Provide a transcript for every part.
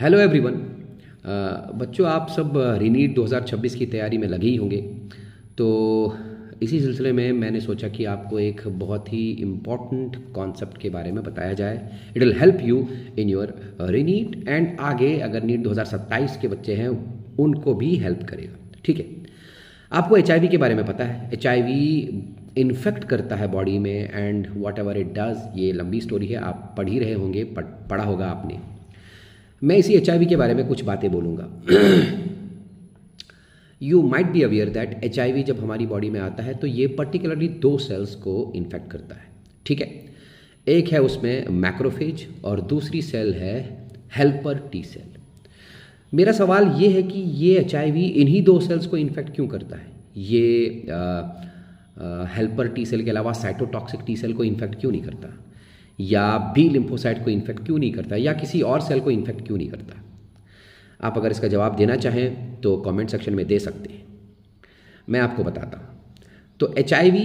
Hello everyone. बच्चों, आप सब रीनीट 2026 की तैयारी में लगे ही होंगे। तो इसी सिलसिले में मैंने सोचा कि आपको एक बहुत ही इम्पॉर्टेंट कॉन्सेप्ट के बारे में बताया जाए। It will help you in your रीनीट and आगे अगर नीट 2027 के बच्चे हैं उनको भी हेल्प करेगा। ठीक है, आपको HIV के बारे में पता है। HIV इन्फेक्ट करता है बॉडी में and what ever it does, ये लंबी स्टोरी है, आप पढ़ ही रहे होंगे, पढ़ा होगा आपने। मैं इसी HIV के बारे में कुछ बातें बोलूँगा। You might be aware that HIV जब हमारी बॉडी में आता है तो ये पर्टिकुलरली 2 सेल्स को इन्फेक्ट करता है। ठीक है, एक है उसमें मैक्रोफेज और दूसरी सेल है हेल्पर T सेल। मेरा सवाल ये है कि ये HIV इन्हीं 2 सेल्स को इन्फेक्ट क्यों करता है? ये हेल्पर T सेल के अलावा साइटोटॉक्सिक T सेल को इन्फेक्ट क्यों नहीं करता, या बी लिम्फोसाइट को इन्फेक्ट क्यों नहीं करता, या किसी और सेल को इन्फेक्ट क्यों नहीं करता? आप अगर इसका जवाब देना चाहें तो कमेंट सेक्शन में दे सकते हैं, मैं आपको बताता हूँ। तो HIV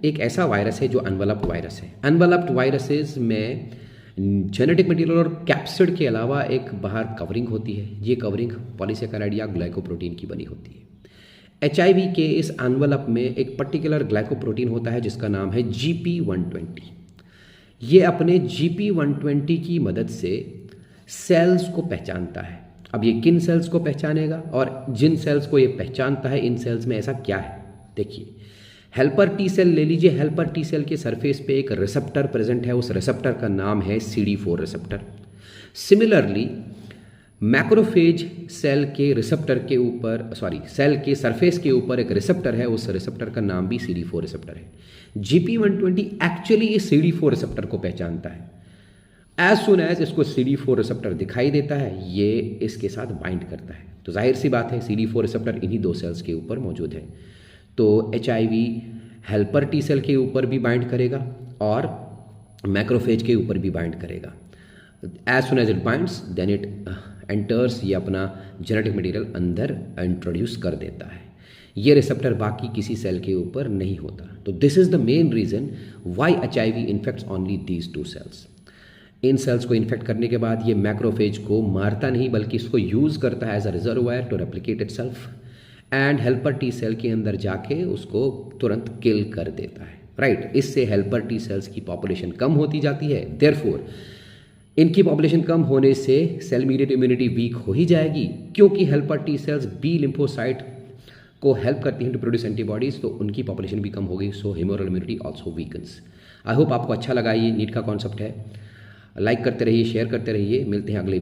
एक ऐसा वायरस है जो अनवेलप्ड वायरस है। अनवेलप्ड वायरसेस में जेनेटिक मटेरियल और कैप्सिड के अलावा एक बाहर कवरिंग होती है। ये कवरिंग पॉलीसेकेराइड या ग्लाइकोप्रोटीन की बनी होती है। HIV के इस एनवेलप में एक पर्टिकुलर ग्लाइकोप्रोटीन होता है जिसका नाम है GP120। ये अपने GP120 की मदद से सेल्स को पहचानता है। अब ये किन सेल्स को पहचानेगा और जिन सेल्स को ये पहचानता है इन सेल्स में ऐसा क्या है? देखिए, हेल्पर T सेल ले लीजिए। हेल्पर T सेल के सरफेस पे एक रिसेप्टर प्रेजेंट है, उस रिसेप्टर का नाम है CD4 receptor. Similarly macrophage cell के रिसेप्टर के ऊपर सेल के सरफेस के ऊपर एक रिसेप्टर है, उस रिसेप्टर का नाम भी CD4 रिसेप्टर है। GP120 एक्चुअली इस CD4 रिसेप्टर को पहचानता है। एज सुन एज इसको CD4 रिसेप्टर दिखाई देता है, ये इसके साथ बाइंड करता है। तो जाहिर सी बात है CD4 रिसेप्टर इन्हीं 2 सेल्स के ऊपर मौजूद है। तो HIV हेल्पर T सेल के ऊपर भी बाइंड करेगा और मैक्रोफेज के ऊपर भी बाइंड करेगा। As soon as it binds then it enters, ये अपना जेनेटिक मटेरियल अंदर इंट्रोड्यूस कर देता है। ये रिसेप्टर बाकी किसी सेल के ऊपर नहीं होता। तो this is the main reason why HIV infects only these 2 cells. इन सेल्स को इन्फेक्ट करने के बाद ये मैक्रोफेज को मारता नहीं बल्कि इसको यूज करता है as a reservoir to replicate itself and helper T cell के अंदर जाके उसको तुरंत किल कर देता है। राइट, इससे हेल्पर T सेल्स की पॉपुलेशन कम होती जाती है। देयरफॉर इनकी पॉपुलेशन कम होने से सेल मीडिएट इम्यूनिटी वीक हो ही जाएगी, क्योंकि helper T cells B lymphocyte को हेल्प करती हैं टू प्रोड्यूस एंटीबॉडीज, तो उनकी पॉपुलेशन भी कम हो गई। So humoral immunity also weakens. I hope आपको अच्छा लगा। ये नीट का कॉन्सेप्ट है। लाइक करते रहिए, शेयर करते रहिए। मिलते हैं अगले